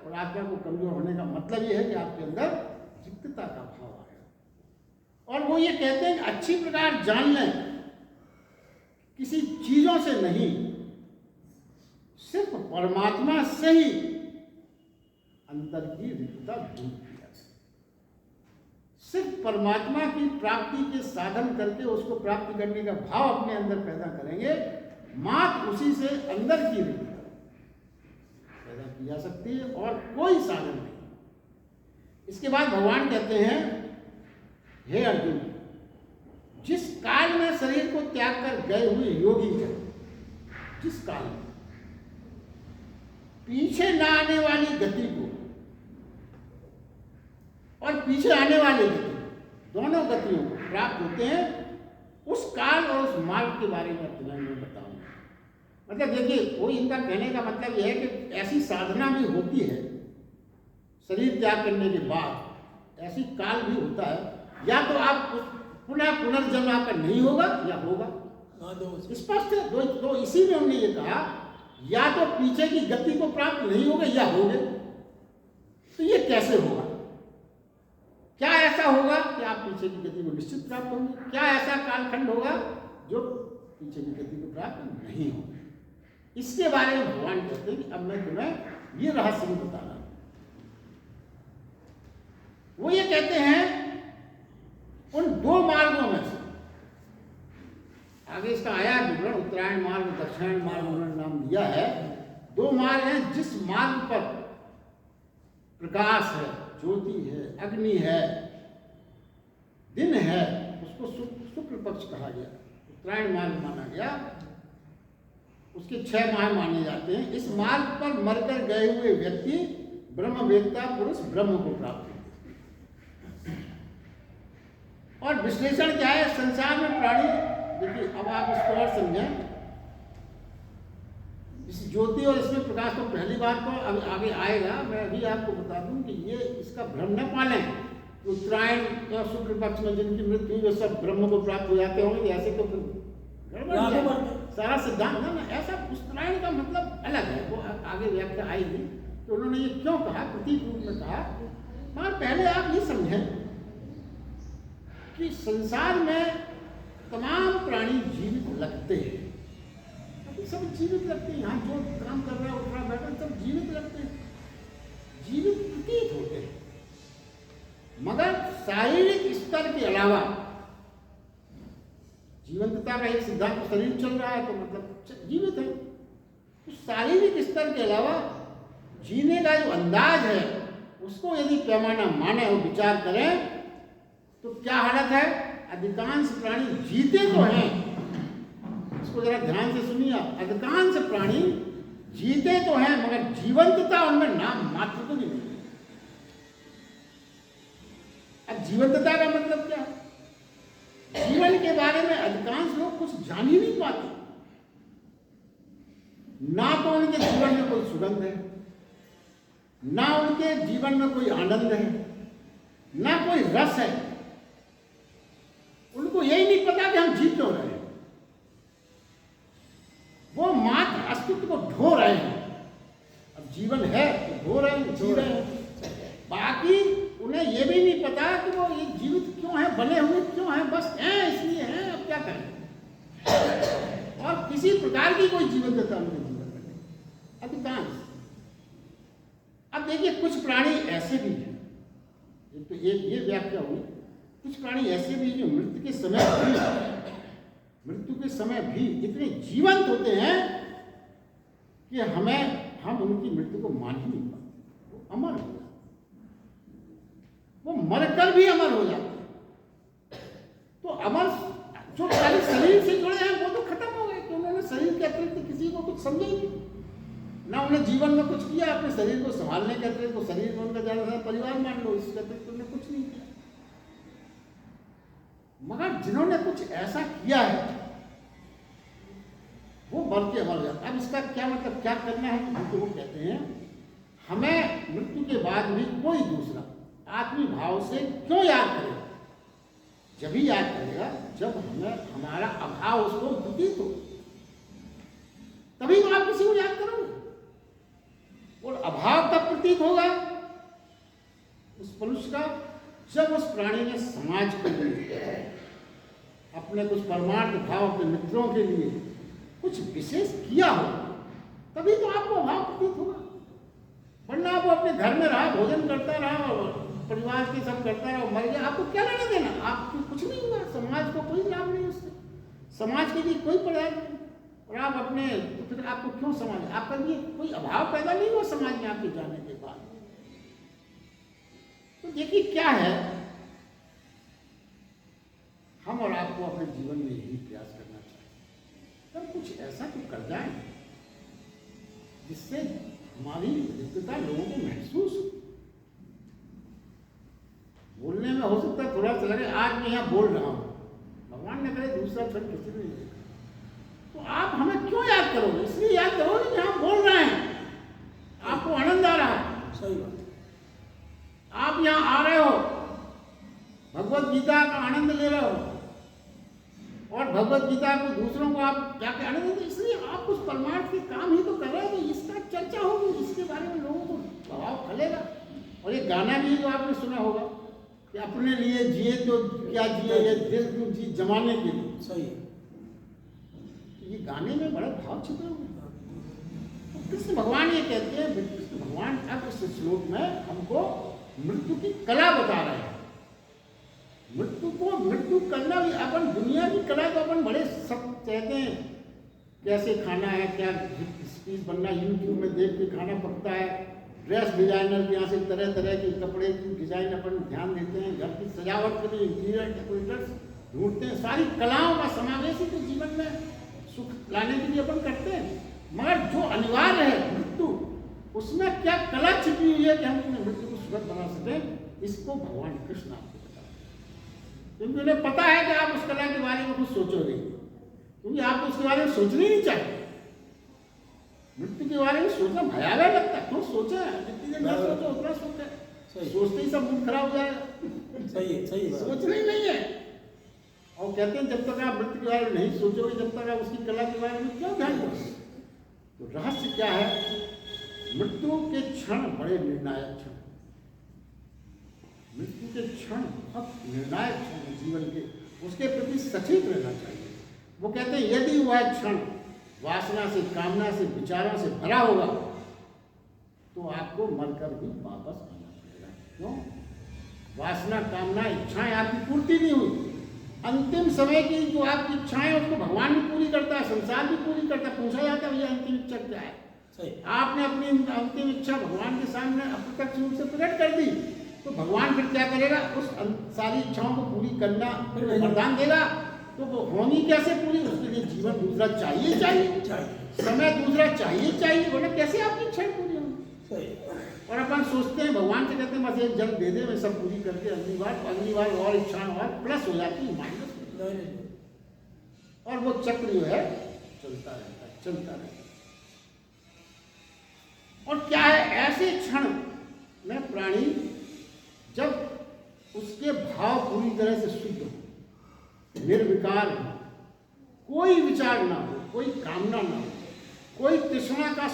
और आत्मा को कमजोर होने का मतलब ये है कि आपके अंदर रिक्तता का भाव आएगा। और वो ये कहते हैं कि अच्छी प्रकार जान लें, किसी चीजों से नहीं, सिर्फ परमात्मा से ही अंतर की रिक्तता दूर की जा सकती। सिर्फ परमात्मा की प्राप्ति के साधन करके उसको प्राप्त करने का भाव अपने अंदर पैदा करेंगे, मात्र उसी से अंदर की रिक्तता पैदा की जा सकती है, और कोई साधन नहीं। इसके बाद भगवान कहते हैं, हे अर्जुन, जिस काल में शरीर को त्याग कर गए हुए योगी हैं, जिस काल में पीछे न आने वाली गति को और पीछे आने वाली गति, दोनों गतियों को प्राप्त होते हैं, उस काल और उस मार्ग के बारे में तुम्हें मैं बताऊंगा। मतलब देखिए, कोई इनका कहने का मतलब यह है कि ऐसी साधना भी होती है शरीर त्याग करने के बाद, ऐसी काल भी होता है, या तो आप पुनः पुनर्जन्म आपका नहीं होगा या होगा, स्पष्ट है। दो इसी में हमने ये कहा, या तो पीछे की गति को प्राप्त नहीं होगा या होगे। तो ये कैसे होगा? क्या ऐसा होगा कि आप पीछे की गति को निश्चित प्राप्त होंगे? क्या ऐसा कालखंड होगा जो पीछे की गति को प्राप्त नहीं होगा? इसके बारे में भगवान कहते हैं कि अब मैं तुम्हें ये रहस्य भी बता रहा हूं। वो ये कहते हैं उन दो मार्गों में से, आगे इसका आया विवरण, उत्तरायण मार्ग, दक्षिणायन मार्ग उन्होंने नाम दिया है। दो मार्ग हैं, जिस मार्ग पर प्रकाश है, ज्योति है, अग्नि है, दिन है, उसको शुक्ल पक्ष कहा गया, उत्तरायण मार्ग माना गया। उसके 6 माह माने जाते हैं। इस मार्ग पर मरकर गए हुए व्यक्ति ब्रह्मवेत्ता पुरुष ब्रह्म को प्राप्त होते हैं। और विश्लेषण क्या है संसार में प्राणी। देखिए अब आप इसको और समझें, इस ज्योति और इसमें प्रकाश को पहली बात तो अब आगे आएगा, मैं अभी आपको बता दूं कि ये इसका भ्रम न पालें। उत्तरायण या शुक्ल पक्ष में जिनकी मृत्यु हुई वो सब ब्रह्म को प्राप्त हो जाते होंगे, ऐसे तो फिर गड़बड़ है सारा सिद्धांत। ना ऐसा उत्तरायण का मतलब अलग है, वो आगे व्याख्या आएगी तो उन्होंने ये क्यों कहा, प्रतीक रूप में कहा। मगर पहले आप ये समझें कि संसार में तमाम प्राणी जीवित लगते हैं, सब जीवित लगते हैं। यहाँ जो काम कर रहा है उठ रहा बैठा सब जीवित लगते हैं, जीवित प्रतीत होते हैं। मगर शारीरिक स्तर के अलावा जीवंतता का एक सिद्धांत, शरीर चल रहा है तो मतलब जीवित है। तो शारीरिक स्तर के अलावा जीने का जो अंदाज है उसको यदि पैमाना माने और विचार करें तो क्या हालत है। अधिकांश प्राणी जीते तो हैं, इसको जरा ध्यान से सुनिए। अधिकांश प्राणी जीते तो हैं मगर जीवंतता उनमें नाम मात्र तो नहीं है। अब जीवंतता का मतलब क्या है? जीवन के बारे में अधिकांश लोग कुछ जान ही नहीं पाते। ना तो उनके जीवन में कोई सुगंध है, ना उनके जीवन में कोई आनंद है, ना कोई रस है। उनको यही नहीं पता कि हम जी क्यों रहे हैं। वो मात्र अस्तित्व को ढो रहे हैं। अब जीवन है तो ढो रहे हैं, जी रहे हैं। बाकी उन्हें यह भी नहीं पता कि वो ये जीवित क्यों है, बने हुए क्यों हैं, बस हैं इसलिए हैं, अब क्या करें। और किसी प्रकार की कोई जीवंतता उनके जीवन में नहीं, अधिकांश। अब देखिए कुछ प्राणी ऐसे भी हैं, तो ये व्याख्या हुई, कुछ प्राणी ऐसे भी जो मृत्यु के समय भी इतने जीवंत होते हैं कि हम उनकी मृत्यु को मान ही नहीं पाते। वो अमर हो जाते, वो मरकर भी अमर हो जाते हैं। तो अमर जो खाली शरीर से जुड़े हैं वो तो खत्म हो गए कि उन्होंने शरीर के अतिरिक्त किसी को कुछ समझा ही नहीं, ना उन्हें जीवन में कुछ किया। अपने शरीर को संभालने के अतिरिक्त तो शरीर में उनका ज्यादा परिवार मान लो, इसके अतिरिक्त उन्होंने कुछ नहीं किया। मगर जिन्होंने कुछ ऐसा किया है वो मर के अमर हो जाता। अब इसका क्या मतलब, क्या करना है? तो वो कहते हैं हमें मृत्यु के बाद भी कोई दूसरा आत्मी भाव से क्यों याद करेगा? जब ही याद करेगा जब हमें हमारा अभाव उसको प्रतीत हो, तभी तो आप किसी को याद करोगे। और अभाव तब प्रतीत होगा उस मनुष्य का जब उस प्राणी ने समाज के लिए, अपने कुछ परमार्थ भाव के मित्रों के लिए कुछ विशेष किया हो, तभी तो आपको अभाव प्रतीत होगा। वरना आप अपने घर में रहा, भोजन करता रहा और परिवार के सब करता रहा, मर गया, आपको क्या लेना देना? आपको कुछ नहीं हुआ, समाज को कोई लाभ नहीं उससे, समाज के लिए कोई प्रयास नहीं। और आप अपने, तो फिर आपको क्यों समाज, आपका लिए कोई अभाव पैदा नहीं हुआ समाज में आपके जाने के बाद। तो देखिए क्या है, हम और आपको अपने जीवन में यही प्रयास करना चाहिए, तब कुछ ऐसा तो कर जाए जिससे हमारी विविधता लोगों को महसूस हो। बोलने में हो सकता है थोड़ा सा लगे, आज मैं यहाँ बोल रहा हूँ, भगवान ने कहे दूसरा क्षण किसी ने नहीं देखा, तो आप हमें क्यों याद करोगे? इसलिए याद करोगे कि हम बोल रहे हैं, आपको आनंद आ रहा है। सही बात। आप यहाँ आ रहे हो, भगवत गीता का आनंद ले रहे हो, और भगवत गीता को दूसरों को आप जाके आनंद देते, इसलिए आप कुछ परमार्थ के काम ही तो कर रहे हो। तो इसका चर्चा होगी, इसके बारे में लोगों को प्रभाव फैलेगा। और ये गाना भी जो आपने सुना होगा कि अपने लिए जिए तो क्या जिए, ये दिल को जी जमाने के लिए। सही है। ये गाने में बड़ा भाव छिपे हुए हैं। तो कृष्ण भगवान ये कहते हैं, कृष्ण भगवान अब इस श्लोक में हमको मृत्यु की कला बता रहे हैं। मृत्यु करना भी, अपन दुनिया की कला तो अपन बड़े सब कहते हैं, कैसे खाना है, क्या स्पीच बनना, यूट्यूब में देख के खाना पकता है, ड्रेस डिजाइनर के यहाँ से तरह तरह के कपड़े की डिजाइन अपन ध्यान देते हैं, घर की सजावट के लिए इंटीरियर डेकोरेटर्स ढूंढते हैं, सारी कलाओं का समावेश ही तो जीवन में सुख लाने के लिए अपन करते हैं। मगर जो अनिवार्य है मृत्यु, उसमें क्या कला छिपी हुई है कि हम अपने मृत्यु को सुखद बना सकें, इसको भगवान कृष्ण आपको बता रहे हैं। क्योंकि उन्हें पता है कि आप उस कला के बारे में कुछ सोचोगे, क्योंकि आपको उसके बारे में सोचना ही नहीं चाहिए। मृत्यु के बारे में सोचना भयावह लगता है, क्यों सोचे? जितनी देर ना सोचो उतना सोचे, सोचते ही सब मूड खराब हो जाएगा। सही सोचना ही नहीं है। और कहते हैं जब तक आप मृत्यु के बारे में नहीं सोचोगे, जब तक आप उसकी कला के बारे में क्यों ध्यान दोगे? तो रहस्य क्या है? मृत्यु के क्षण बड़े निर्णायक क्षण, मृत्यु के क्षण बहुत निर्णायक क्षण है जीवन के, उसके प्रति सचेत रहना चाहिए। वो कहते हैं यदि वह क्षण वासना से, कामना से, विचारों से भरा होगा तो आपको मरकर भी वापस आना पड़ेगा। क्यों? वासना, कामना, इच्छाएं आपकी पूर्ति नहीं हुई। अंतिम समय की जो आपकी इच्छाएं उसको भगवान भी पूरी करता है, संसार भी पूरी करता है। पूछा जाता है भैया अंतिम इच्छा क्या है? आपने अपनी अंतिम इच्छा भगवान के सामने अप्रत्यक्ष रूप से प्रकट कर दी, तो भगवान फिर क्या करेगा? उस सारी इच्छाओं को पूरी करना वरदान देगा। तो वो होनी कैसे पूरी? उसके लिए जीवन दूसरा चाहिए, समय दूसरा चाहिए, बोले कैसे आपकी इच्छाएं पूरी होंगी? और अपन सोचते हैं, भगवान से कहते हैं बस एक जन्म दे दे, मैं सब पूरी करके अगली बार और इच्छाएं और प्लस हो जाती है, माइनस। और वो चक्र जो है चलता रहता है। और क्या है? ऐसे क्षण में प्राणी जब उसके भाव पूरी तरह से शुद्ध हो, निर्विकार हो, कोई विचार ना हो, कोई कामना ना हो, कोई तृष्णा का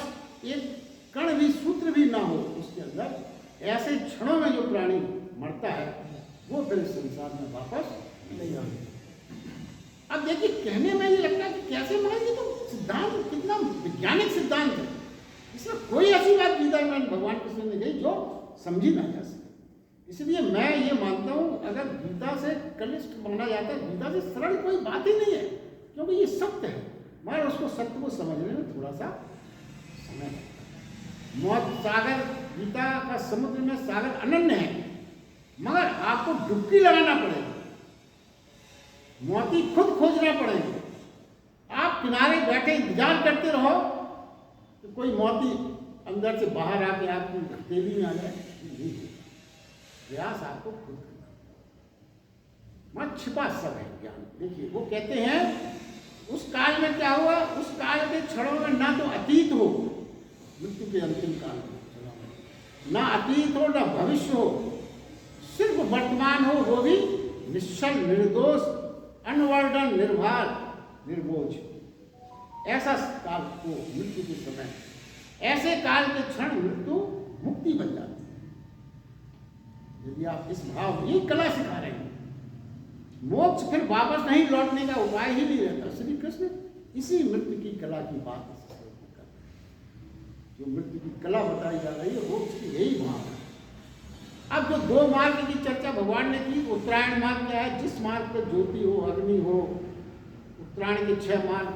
एक कण भी, सूत्र भी ना हो उसके अंदर, ऐसे क्षणों में जो प्राणी मरता है वो फिर संसार में वापस नहीं आता। अब देखिए, कहने में ये लगता है कि कैसे मरेंगे, तो सिद्धांत कितना वैज्ञानिक सिद्धांत है, इसमें कोई ऐसी बात गीता में भगवान कृष्ण ने कही जो समझी ना जा सके। इसलिए मैं ये मानता हूं, अगर गीता से कनिष्ठ माना जाता है, गीता से सरल कोई बात ही नहीं है, क्योंकि ये सत्य है, मगर उसको सत्य को समझने में थोड़ा सा समय लगता है। मौत सागर, गीता का समुद्र में सागर अनन्य है, मगर आपको डुबकी लगाना पड़ेगा, मोती खुद खोजना पड़ेगा। आप किनारे बैठे इंतजार करते रहो तो कोई मोती अंदर से बाहर आके आपकी हथेली में आ जाए, नहीं, प्रयास आपको खुद करना। मत छिपा सब है ज्ञान। देखिए वो कहते हैं उस काल में क्या हुआ, उस काल के क्षणों में ना तो अतीत हो, मृत्यु के अंतिम काल में ना अतीत हो ना भविष्य हो, सिर्फ वर्तमान हो, वो भी निश्चल, निर्दोष, अनवर्णन, निर्भर, निर्बोझ। ऐसा काल को मृत्यु के समय, ऐसे काल के क्षण मृत्यु मुक्ति बन जाती है। यदि आप इस भाव, ये कला सिखा रहे हैं, मोक्ष फिर वापस नहीं लौटने का उपाय ही नहीं रहता। श्री कृष्ण इसी मृत्यु की कला की बात कर रहे हैं। जो मृत्यु की कला बताई जा रही है, मोक्ष की यही भाव है। अब जो दो मार्ग की चर्चा भगवान ने की, उत्तरायण मार्ग क्या है? जिस मार्ग पर ज्योति हो, अग्नि हो, उत्तरायण के 6 मार्ग,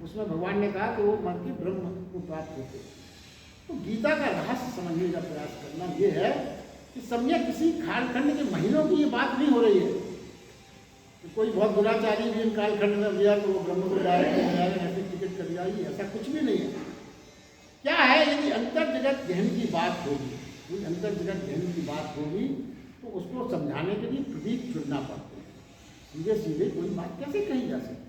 उसमें भगवान ने कहा कि वो मर के ब्रह्म को प्राप्त होते। तो गीता का रहस्य समझने का प्रयास करना यह है कि समझे किसी कालखंड के महीनों की ये बात नहीं हो रही है कि कोई बहुत दुराचारी भी इन कालखंड में गया तो वो ब्रह्म को डायरेक्ट ऐसे टिकट कर दिया, ऐसा कुछ भी नहीं है। क्या है, यदि अंतर जगत गहन की बात होगी, कोई अंतर जगत गहन की बात होगी तो उसको समझाने के लिए प्रतीक चुनना पड़ता है। सीधे सीधे कोई बात कैसे कही जा सकती है?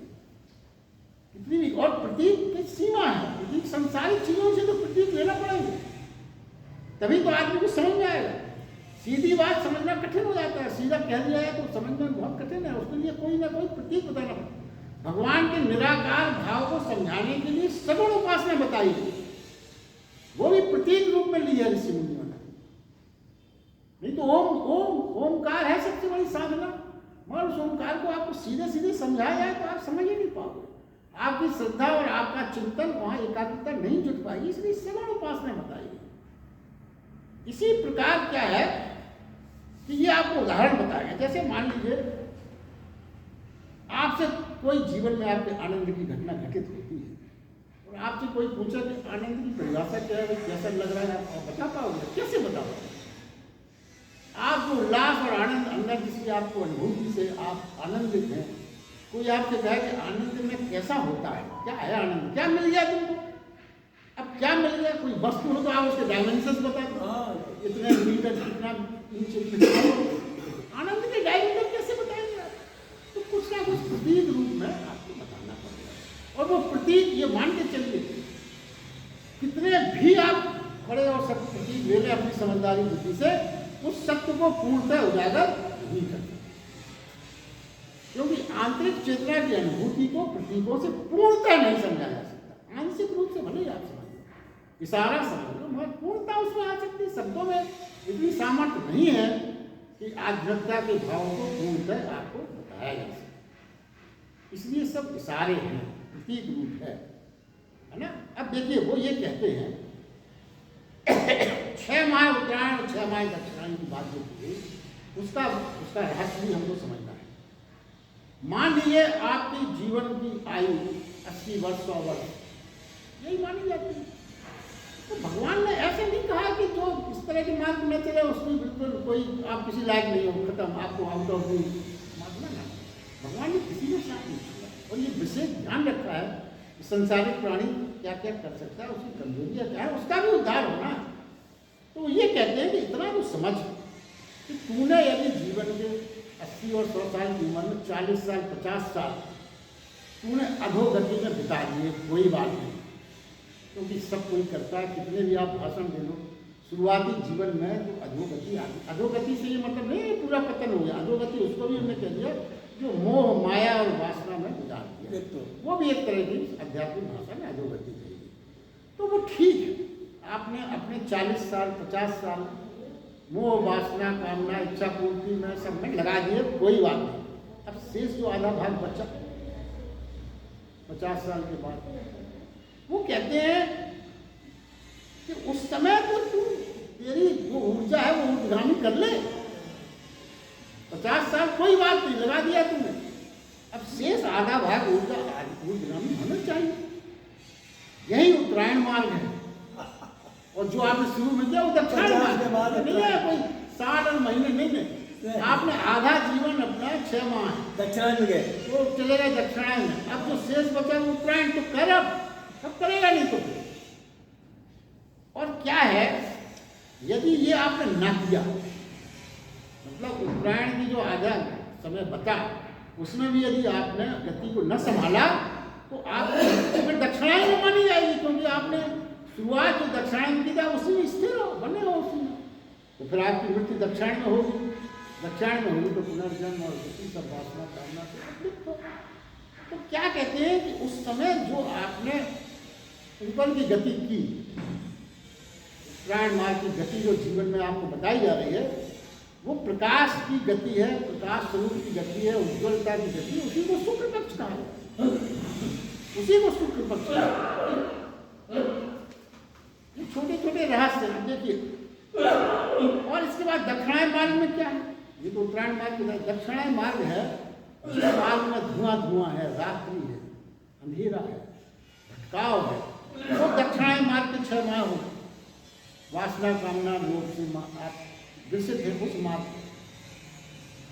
कितनी भी, और प्रतीक की सीमा है, प्रतीक संसारिक चीजों से तो प्रतीक लेना पड़ेगा, तभी तो आदमी को समझ में आएगा। सीधी बात समझना कठिन हो जाता है, सीधा कह दिया है तो समझना बहुत कठिन है, उसके लिए कोई ना कोई प्रतीक बताना पड़ता। भगवान के निराकार भाव को समझाने के लिए सगुण उपासना बताई है, वो भी प्रतीक रूप में ली है ऋषि मुनियों ने। नहीं तो ओमकार है सबसे बड़ी साधना, मगर उस ओमकार को आपको सीधे सीधे समझाया जाए तो आप समझ ही नहीं पाओगे। आपकी श्रद्धा और आपका चिंतन वहां एकाग्रता नहीं जुट पाएगी, इसलिए सगुण उपासना बताई है। इसी प्रकार क्या है कि ये आपको उदाहरण बताएगा। जैसे मान लीजिए आपसे कोई जीवन में आपके आनंद की घटना घटित होती है और आपसे कोई पूछा कि आनंद की परिभाषा क्या है, कैसा लग रहा है, आप बता पाओगे? कैसे बता पाओगे? आपको उल्लास और आनंद अंदर जिसकी आपको अनुभूति से आप आनंदित हैं, कोई आपसे कहे कि आनंद में कैसा होता है, क्या है आनंद, क्या मिल गया तुमको? अब क्या मिल गया? कोई वस्तु हो तो आप उसके डायमेंशंस बता दो, इतने मीटर, कितना इंच, आनंद के डायमेंशन कैसे बताएंगे आप? प्रतीक रूप में आपको बताना पड़ेगा। और वो प्रतीक ये मान के चलिए, कितने भी आप खड़े और सब प्रतीक ले लें अपनी समझदारी बुद्धि से, उस सत्य को पूर्णतः उजागर नहीं कर सकते, क्योंकि आंतरिक चेतना की अनुभूति को प्रतीकों से पूर्णतः नहीं समझा जा सकता। आंशिक रूप से भले ही आप समझ लो, इशारा समझ लो, मगर पूर्णता उसमें आ सकती है। शब्दों में इतनी सामर्थ्य नहीं है कि आध्यात्मिकता के भाव को पूर्णतः आपको बताया जा सके। इसलिए सब इशारे हैं, प्रतीक रूप है ना। अब देखिए, वो ये कहते हैं 6 माह उत्तरायण और 6 माह दक्षिणायन की बात जो की, उसका रहस्य भी हमको समझना है। मान लीजिए आपकी जीवन की आयु 80 वर्ष 100 वर्ष यही मानी जाती है, तो भगवान ने ऐसे नहीं कहा कि जो इस तरह के मार्ग में चले उसमें बिल्कुल कोई आप किसी लायक नहीं हो, खत्म, आपको आउट ऑफ दी मार्ग ना। भगवान ने किसी ने साथ नहीं छोड़ा, और ये विशेष ध्यान रखा है कि संसारिक प्राणी क्या क्या कर सकता है, उसकी कमजोरियाँ क्या है, उसका भी उद्धार होना। तो ये कहते हैं कि इतना तो समझ कि तूने यदि जीवन के 80 और 100 साल की उम्र में 40 साल 50 साल तूने अधोगति में बिता दिए, कोई बात नहीं, क्योंकि सब कोई करता है। कितने भी आप भाषण दे लो, शुरुआती जीवन में जो अधोगति आ गई, अधोगति से ये मतलब नहीं पूरा पतन हो गया, अधोगति उसको भी हमने कह दिया जो मोह माया और वासना में गुजार दिया, वो भी एक तरह की आध्यात्मिक भाषा में अधोगति कहेगी। तो वो ठीक है, आपने अपने 40 साल 50 साल मोह वासना कामना इच्छा पूर्ति में सब में लगा दिए, कोई बात नहीं। अब शेष जो आधा भाग बचा 50 साल के बाद, वो कहते हैं कि उस समय तो तू तेरी जो ऊर्जा है वो ऊर्ध्वगामी कर ले। 50 साल कोई बात नहीं, लगा दिया तुमने, अब शेष आधा भाग ऊर्ध्वगामी होना चाहिए। यही उत्तरायण मार्ग है। और जो आपने शुरू में किया वो दक्षिणायन मार्ग नहीं है, कोई 60 और महीने नहीं। आपने आधा जीवन अपना 6 माह दक्षिणायन में गए, तो चलेगा दक्षिणायन में। अब जो शेष बचा उत्तरायण तो कर, अब करेगा नहीं तो। और क्या है, यदि ये आपने ना किया, मतलब उत्तरायण की जो आधा समय बचा उसमें भी यदि आपने गति को न संभाला, तो आप फिर दक्षिणायन में मानी जाएगी, क्योंकि आपने शुरुआत जो दक्षिणायन की था उसी में स्थिर हो, बने हो उसी में, तो फिर आपकी मृत्यु दक्षिणायन में होगी। दक्षिणायन में होगी तो पुनर्जन्म और गति सब वासना कामना से अतिरिक्त हो। तो क्या कहते हैं कि उस समय जो आपने ऊपर की गति की, उत्तरायण मार्ग की गति जो जीवन में आपको बताई जा रही है, वो प्रकाश की गति है, प्रकाश स्वरूप की गति है, उज्ज्वलता की गति, उसी को शुक्र पक्ष कहा है, उसी को शुक्र पक्ष कहा है। ये छोटे छोटे रहस्य देखिए। और इसके बाद दक्षिणायन मार्ग में क्या है, ये तो उत्तरायण मार्ग में, दक्षिणायन मार्ग है जिस मार्ग में धुआं धुआं है, रात्रि है, अंधेरा है, भटकाव है, वो दक्षिणायन मार्ग के 6 माह हो। वासना कामना लोभ से आप विकसित है उस मार्ग।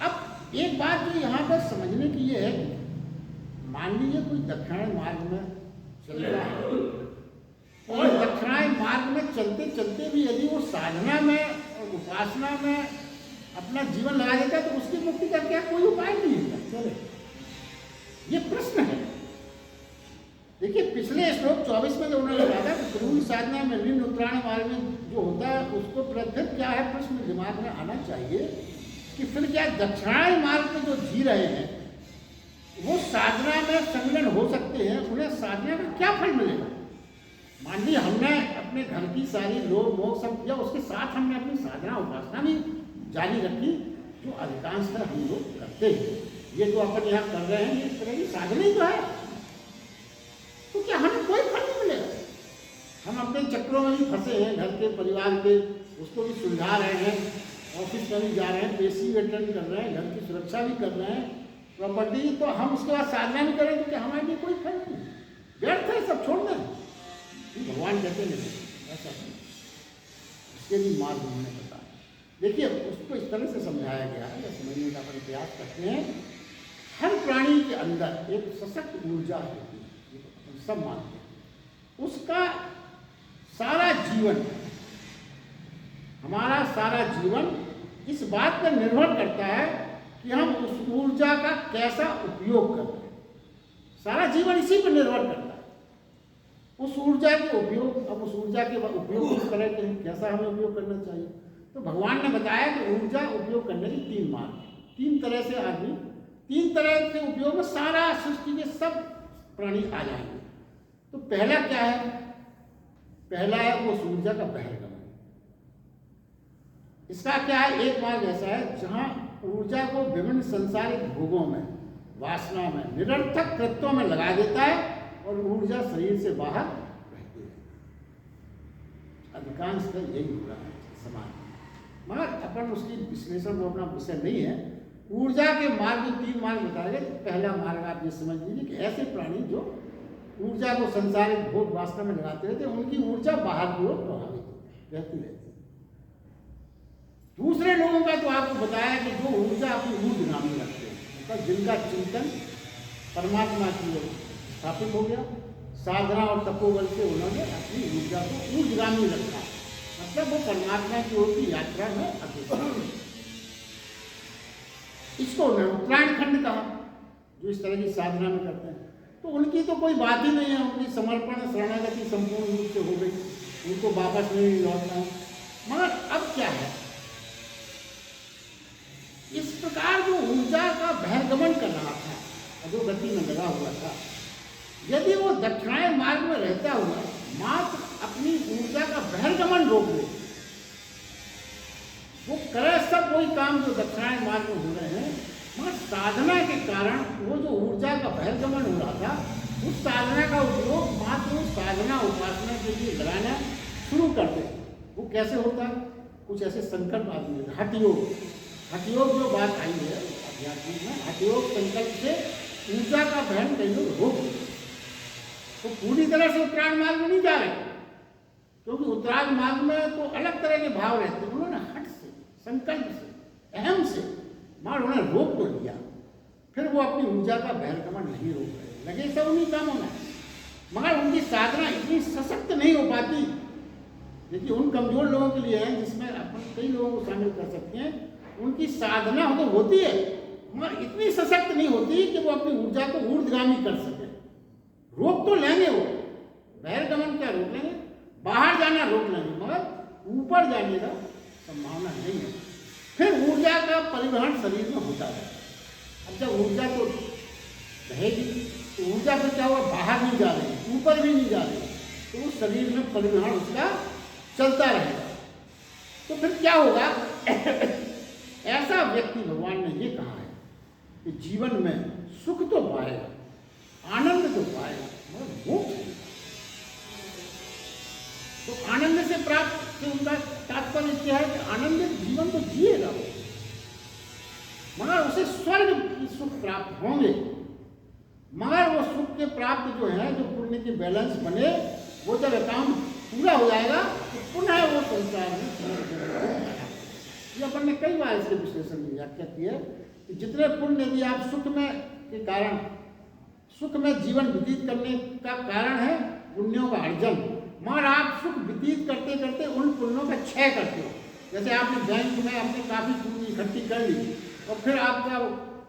अब एक बात जो यहाँ पर समझने की ये है कि मान लीजिए कोई दक्षिणायन मार्ग में चल रहा है, और दक्षिणायन मार्ग में चलते चलते भी यदि वो साधना में और उपासना में अपना जीवन लगा देता है, तो उसकी मुक्ति का क्या कोई उपाय नहीं है? चले, ये प्रश्न है। देखिए पिछले श्लोक 24 में जो उन्होंने कहा था कि प्रभु साधना में निम्न उत्तरायण मार्ग में जो होता है उसको फिर क्या है, प्रश्न दिमाग में आना चाहिए कि फिर क्या दक्षिणायन मार्ग में जो जी रहे हैं वो साधना में संलग्न हो सकते हैं, उन्हें साधना का क्या फल मिलेगा? मान लीजिए हमने अपने घर की सारी लोभ मोह सब किया, उसके साथ हमने अपनी साधना उपासना भी जारी रखी, जो अधिकांशतः हम लोग करते हैं। ये जो अपन यहाँ कर रहे हैं ये इस तरह की साधना ही तो है, तो क्या हमें कोई फल नहीं मिलेगा? हम अपने चक्रों में भी फंसे हैं, घर के परिवार के, उसको भी सुलझा रहे हैं, ऑफिस में भी जा रहे हैं, पेशी भी अटेंड कर रहे हैं, घर की सुरक्षा भी कर रहे हैं, प्रॉपर्टी, तो हम उसके बाद साधना भी करें तो क्या हमारे लिए कोई फल नहीं? व्यर्थ है, सब छोड़ दें। भगवान कहते नहीं ऐसा नहीं, उसके भी मार्ग उन्होंने बताया। देखिए उसको इस तरह से समझाया गया है, समझने का अपन प्रयास करते हैं। हर प्राणी के अंदर एक सशक्त ऊर्जा होती है, सब मानते हैं। उसका सारा जीवन, हमारा सारा जीवन इस बात पर निर्भर करता है कि हम उस ऊर्जा का कैसा उपयोग करते हैं। सारा जीवन इसी पर निर्भर करता है। उस ऊर्जा के उपयोग, अब उस ऊर्जा के उपयोग किस तरह के हैं, कैसा हमें उपयोग करना चाहिए। तो भगवान ने बताया कि ऊर्जा उपयोग करने के 3 मार्ग हैं। 3 तरह से आदमी, 3 तरह के उपयोग में सारा सृष्टि के सब प्राणी आ जाएंगे। तो पहला क्या है? पहला है वो ऊर्जा का बहिर्गमन। इसका क्या है? एक मार्ग ऐसा है जहां ऊर्जा को विभिन्न संसारिक भोगों में, वासना में, निरर्थक कृत्यों में लगा देता है और ऊर्जा शरीर से बाहर रहती है। अधिकांश का यही हो रहा है समाज में, मगर अपन उसकी विश्लेषण को अपना विषय नहीं है। ऊर्जा के मार्ग, 3 मार्ग बताए गए। पहला मार्ग आप ये समझ लीजिए कि ऐसे प्राणी जो ऊर्जा को संसारिक भोग वासना में लगाते रहते हैं, उनकी ऊर्जा बाहर की ओर प्रभावित रहती है। दूसरे लोगों का तो आपको बताया कि जो ऊर्जा अपनी ऊर्ध्वगामी रखते हैं, मतलब जिनका चिंतन परमात्मा की ओर स्थापित हो गया, साधना और तपोबल से उन्होंने अपनी ऊर्जा को ऊर्ध्वगामी रखा, मतलब वो परमात्मा की ओर की यात्रा में अग्रसर। इसको उन्होंने उत्तरायण खंड कहा, जो इस तरह की साधना में करते हैं। तो उनकी तो कोई बात ही नहीं है, उनकी समर्पण शरणागति संपूर्ण रूप से हो गई, उनको वापस नहीं लौटना है। मगर अब क्या है, इस प्रकार जो ऊर्जा का बहिर्गमन कर रहा था, अधोगति में लगा हुआ था, यदि वो दक्षिणायन मार्ग में रहता हुआ मात्र अपनी ऊर्जा का बहिर्गमन रोक ले, वो करे सब वही काम जो दक्षिणायन मार्ग में हो रहे हैं, मगर साधना के कारण वो जो ऊर्जा का बहिर्गमन हो रहा था, उस साधना का उपयोग मात्र उस साधना उपासना के लिए लगाना शुरू कर दे। वो कैसे होता है? कुछ ऐसे संकल्प आदमी, हठयोग, हठयोग जो बात आई है अध्यात्म में, हठयोग संकल्प से ऊर्जा का बहन कहीं लोग रोक दे। तो पूरी तरह से उत्तरायण मार्ग में नहीं जा रहे, क्योंकि उत्तरायण मार्ग में तो अलग तरह के भाव रहते हैं। उन्होंने हट से, संकल्प से, अहम से मार उन्हें रोक तो लिया, फिर वो अपनी ऊर्जा का बहिर्गमन नहीं रोक रहे, लगे सब उन्हीं कामों में, मगर उनकी साधना इतनी सशक्त नहीं हो पाती। देखिए, उन कमजोर लोगों के लिए है, जिसमें अपन कई लोगों को शामिल कर सकते हैं, उनकी साधना तो होती है मगर इतनी सशक्त नहीं होती कि वो अपनी ऊर्जा को ऊर्ध्वगामी कर सके। रोक तो लेंगे, वो बहिर्गमन क्या रोक लेंगे, बाहर जाना रोक लेंगे, मगर ऊपर जाने का संभावना नहीं है। फिर ऊर्जा का परिवहन शरीर में होता है। अब जब ऊर्जा तो रहेगी तो ऊर्जा फिर क्या हुआ, बाहर नहीं जा रही, ऊपर भी नहीं जा रही, तो उस शरीर में परिवहन उसका चलता रहेगा। तो फिर क्या होगा, ऐसा व्यक्ति, भगवान ने ये कहा है कि जीवन में सुख तो पाएगा, आनंद तो पाएगा, मगर मोक्ष नहीं। तो आनंद से प्राप्त से उनका तात्पर्य क्या है कि आनंदित जीवन तो जिएगा वो, मगर उसे स्वर्ग की सुख प्राप्त होंगे। मगर वो सुख के प्राप्त जो है, जो पुण्य के बैलेंस बने, वो जब अकाउंट पूरा हो जाएगा तो पुनः वो संसार में। ये अपन ने कई बार इसके विश्लेषण में व्याख्या की है कि जितने पुण्य यदि आप सुख में के कारण, सुख में जीवन व्यतीत करने का कारण है पुण्यों का अर्जन, मगर आप सुख व्यतीत करते करते उन पुण्यों का क्षय करते हो। जैसे आपने बैंक में अपने काफ़ी पूंजी इकट्ठी कर ली और फिर आपका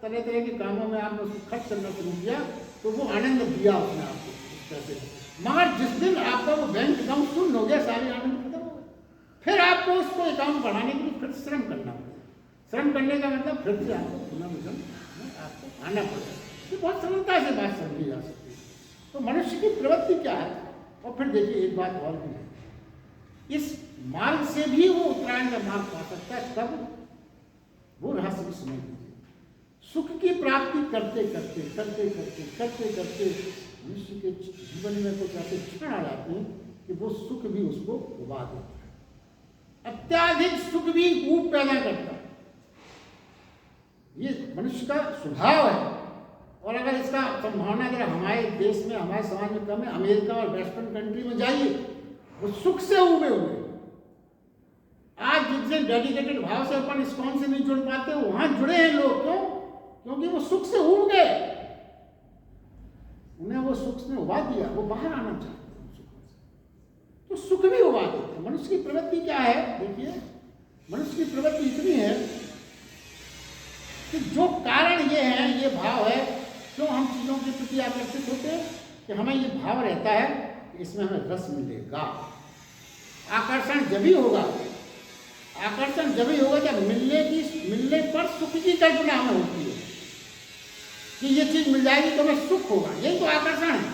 तरह तरह के कामों में आपने उसको खर्च करना शुरू किया, तो वो आनंद दिया उसने आपको उस पैसे, मगर जिस दिन आपका वो बैंक अकाउंट शून्य हो गया, सारे आनंद खत्म हो गए। फिर आपको उसको अकाउंट बढ़ाने के लिए फिर श्रम करना पड़ेगा। श्रम करने का मतलब फिर से आपको पुनर्जन्म में आपको आना पड़ेगा। ये बहुत सरलता से बात समझी जा सकती है। तो मनुष्य की प्रवृत्ति क्या है। और फिर देखिए एक बात और भी है, इस मार्ग से भी वो उत्तरायण का मार्ग पा सकता है। तब वो रहस्य भी समझ लीजिए, सुख की प्राप्ति करते करते करते करते करते करते मनुष्य के जीवन में कुछ ऐसे क्षण आ जाते हैं कि वो सुख भी उसको उबा देता है। अत्याधिक सुख भी ऊब पैदा करता है। ये मनुष्य का स्वभाव है। और अगर इसका संभावना अगर हमारे देश में, हमारे समाज में कम है, अमेरिका और वेस्टर्न कंट्री में जाइए, वो सुख से उबे हुए। आज जिनसे डेडिकेटेड भाव से अपन इस्कॉन से नहीं जुड़ पाते, वहां जुड़े हैं लोग। क्यों? क्योंकि वो सुख से उब गए, उन्हें वो सुख ने उबा दिया, वो बाहर आना चाहते हैं सुख से, तो सुख भी उबा देते हैं। मनुष्य की प्रवृत्ति क्या है, देखिए, मनुष्य की प्रवृत्ति इतनी है कि जो कारण ये है, ये भाव है, क्यों हम चीज़ों के प्रति आकर्षित होते हैं, कि हमें ये भाव रहता है कि इसमें हमें रस मिलेगा। आकर्षण जब ही होगा, आकर्षण जब ही होगा जब मिलने पर सुख की कल्पना हमें होती है कि ये चीज़ मिल जाएगी तो हमें सुख होगा। यही तो आकर्षण है।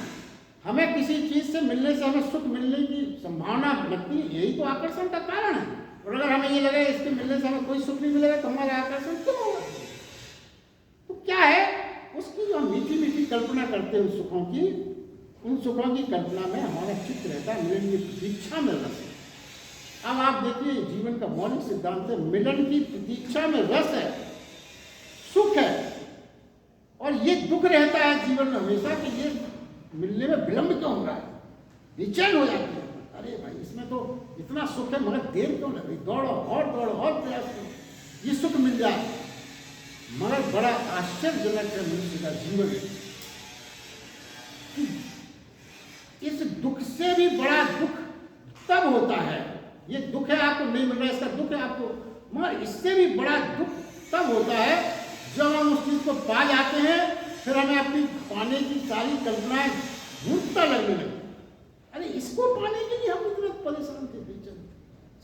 हमें किसी चीज़ से मिलने से हमें सुख मिलने की संभावना लगती है, यही तो आकर्षण का कारण है। और अगर हमें ये लगे इसके मिलने से हमें कोई सुख नहीं मिलेगा तो हमारा आकर्षण क्यों होगा? तो क्या है, उसकी जो मीठी मीठी कल्पना करते हैं उन सुखों की, उन सुखों की कल्पना में हमारा चित्त रहता है, मिलन की प्रतीक्षा में रस है। अब आप देखिए, जीवन का मौलिक सिद्धांत है, मिलन की प्रतीक्षा में रस है, सुख है, और ये दुख रहता है जीवन में हमेशा कि ये मिलने में विलंब क्यों हो रहा है, बेचैन हो जाती है। अरे भाई, इसमें तो इतना सुख है मगर देर क्यों लग रही, दौड़ो और प्रयास करो ये सुख मिल जाए। मगर बड़ा आश्चर्यजनक है मनुष्य का जीवन, इस दुख से भी बड़ा दुख तब होता है, ये दुख है आपको नहीं मिल रहा है, इसका दुख है आपको, मगर इससे भी बड़ा दुख तब होता है जब हम उस चीज को पा जाते हैं, फिर हमें अपनी पाने की सारी कल्पनाएं भूलता लगने लगती। अरे इसको पाने के लिए हम इतने परेशान थे, बेचैन,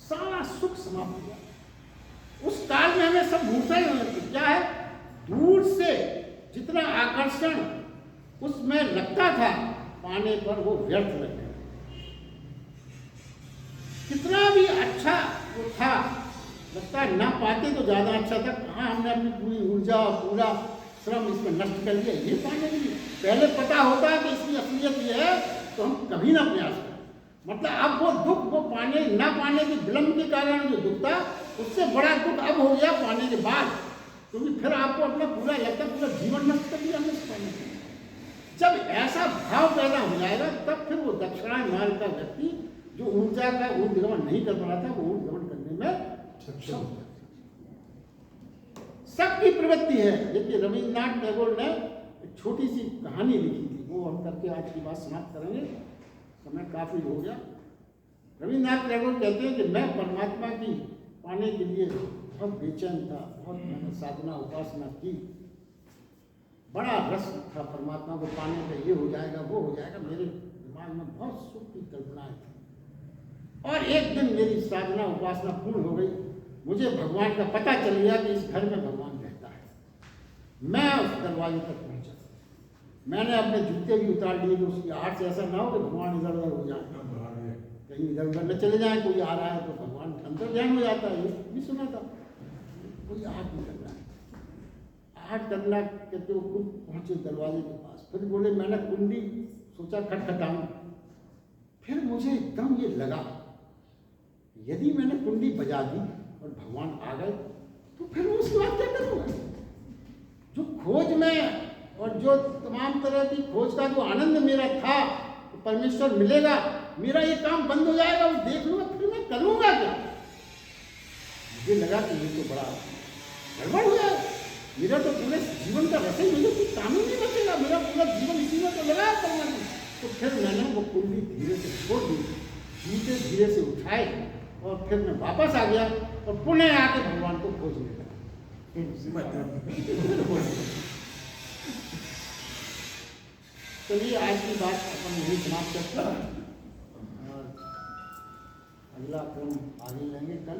सारा सुख समाप्त हो गया। उस काल में हमें सब भूलता ही नहीं। क्या है, दूर से जितना आकर्षण उसमें लगता था, पाने पर वो व्यर्थ लग गया। कितना भी अच्छा वो था, लगता है ना पाते तो ज्यादा अच्छा था, कहाँ हमने अपनी पूरी ऊर्जा पूरा श्रम इसमें नष्ट कर दिया ये पाने के लिए। पहले पता होता है कि इसकी असलियत ये है तो हम कभी ना प्रयास करें। मतलब अब वो दुख, वो पाने ना पाने के विलंब के कारण जो दुख था, उससे बड़ा दुख अब हो गया पाने के बाद, क्योंकि फिर आपको अपना पूरा लगता है पूरा जीवन नष्ट कर दिया हमने इस पाने के। जब ऐसा भाव पैदा हो जाएगा तब फिर वो दक्षिणाय मार्ग का व्यक्ति जो ऊर्जा का ऊर्ध्वगमन नहीं कर पा रहा था, वो ऊर्ध्वगमन करने में सक्षम हो जाता है। सबकी प्रवृत्ति है। देखिए, रविन्द्रनाथ टैगोर ने एक छोटी सी कहानी लिखी थी, वो हम करके आज की बात समाप्त करेंगे, समय काफी हो गया। रविन्द्रनाथ टैगोर कहते हैं कि मैं परमात्मा की पाने के लिए बहुत बेचैन था, बहुत मैंने साधना उपासना की, बड़ा रस था परमात्मा को पाने में, ये हो जाएगा वो हो जाएगा, मेरे दिमाग में बहुत सुख की कल्पनाएं थी। और एक दिन मेरी साधना उपासना पूर्ण हो गई, मुझे भगवान का पता चल गया कि इस घर में भगवान रहता है। मैं उस दरवाजे तक पहुंचा, मैंने अपने जूते भी उतार लिए कि उसकी आहट से ऐसा ना हो कि भगवान इधर उधर हो जाए, कहीं इधर उधर न चले जाए, कोई आ रहा है तो भगवान अंतर ध्यान हो जाता है। ये भी सुना था, कोई आहट नहीं करना है। आहट करना कहते वो खुद पहुंचे दरवाजे के पास, फिर बोले मैंने कुंडी सोचा खटखटाऊं, फिर मुझे एकदम ये लगा यदि मैंने कुंडी बजा दी और भगवान आ गए तो फिर उसके बाद क्या करूँगा? जो खोज में और जो तमाम तरह की खोज का जो आनंद मेरा था तो परमेश्वर मिलेगा, मेरा ये काम बंद हो जाएगा, वो देख लूँगा, फिर मैं करूँगा क्या? मुझे लगा कि ये तो बड़ा गड़बड़ हो जाएगा, मेरा तो पूरे जीवन का रस ही, मुझे कुछ काम ही नहीं बचेगा, मेरा पूरा जीवन इसी में तो लगा करना है। तो फिर मैंने वो कुंडी धीरे से छोड़ दी, जूते धीरे से उठाए और फिर मैं वापस आ गया और पुनः आके भगवान को खोजने लगा। चलिए आज की बात अपन यही समाप्त करते हैं, अगला क्रम आगे लेंगे कल।